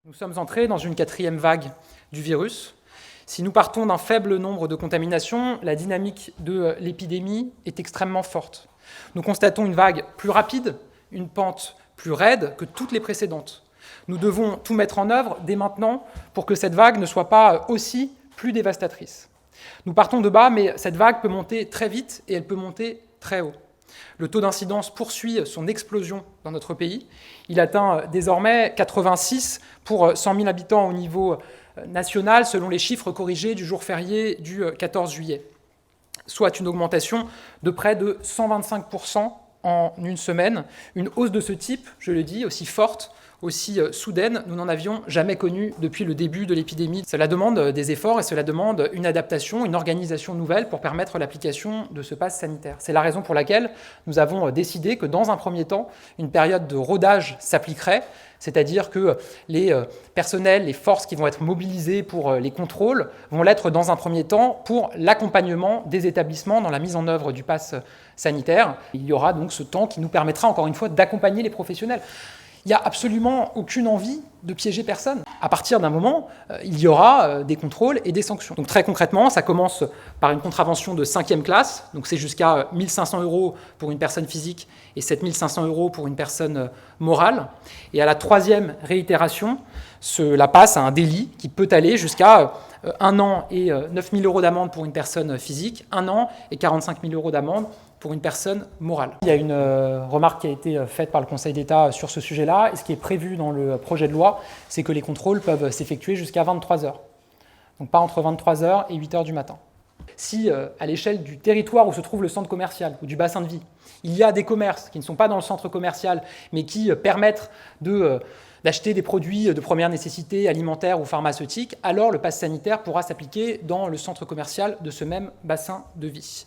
Nous sommes entrés dans une 4e vague du virus. Si nous partons d'un faible nombre de contaminations, la dynamique de l'épidémie est extrêmement forte. Nous constatons une vague plus rapide, une pente plus raide que toutes les précédentes. Nous devons tout mettre en œuvre dès maintenant pour que cette vague ne soit pas aussi plus dévastatrice. Nous partons de bas, mais cette vague peut monter très vite et elle peut monter très haut. Le taux d'incidence poursuit son explosion dans notre pays. Il atteint désormais 86 pour 100 000 habitants au niveau national, selon les chiffres corrigés du jour férié du 14 juillet, soit une augmentation de près de 125% en une semaine. Une hausse de ce type, je le dis, aussi forte, aussi soudaine, nous n'en avions jamais connu depuis le début de l'épidémie. Cela demande des efforts et cela demande une adaptation, une organisation nouvelle pour permettre l'application de ce pass sanitaire. C'est la raison pour laquelle nous avons décidé que dans un premier temps, une période de rodage s'appliquerait, c'est-à-dire que les personnels, les forces qui vont être mobilisées pour les contrôles vont l'être dans un premier temps pour l'accompagnement des établissements dans la mise en œuvre du pass sanitaire. Il y aura donc ce temps qui nous permettra encore une fois d'accompagner les professionnels. Il n'y a absolument aucune envie de piéger personne. À partir d'un moment, il y aura des contrôles et des sanctions. Donc très concrètement, ça commence par une contravention de 5e classe, donc c'est jusqu'à 1 500 € pour une personne physique et 7 500 € pour une personne morale. Et à la 3e réitération, cela passe à un délit qui peut aller jusqu'à 1 an et 9 000 € d'amende pour une personne physique, 1 an et 45 000 € d'amende pour une personne morale. Il y a une remarque qui a été faite par le Conseil d'État sur ce sujet-là, et ce qui est prévu dans le projet de loi, c'est que les contrôles peuvent s'effectuer jusqu'à 23 h. Donc pas entre 23 h et 8 h du matin. Si à l'échelle du territoire où se trouve le centre commercial ou du bassin de vie, il y a des commerces qui ne sont pas dans le centre commercial, mais qui permettent d'acheter des produits de première nécessité, alimentaires ou pharmaceutiques, alors le pass sanitaire pourra s'appliquer dans le centre commercial de ce même bassin de vie.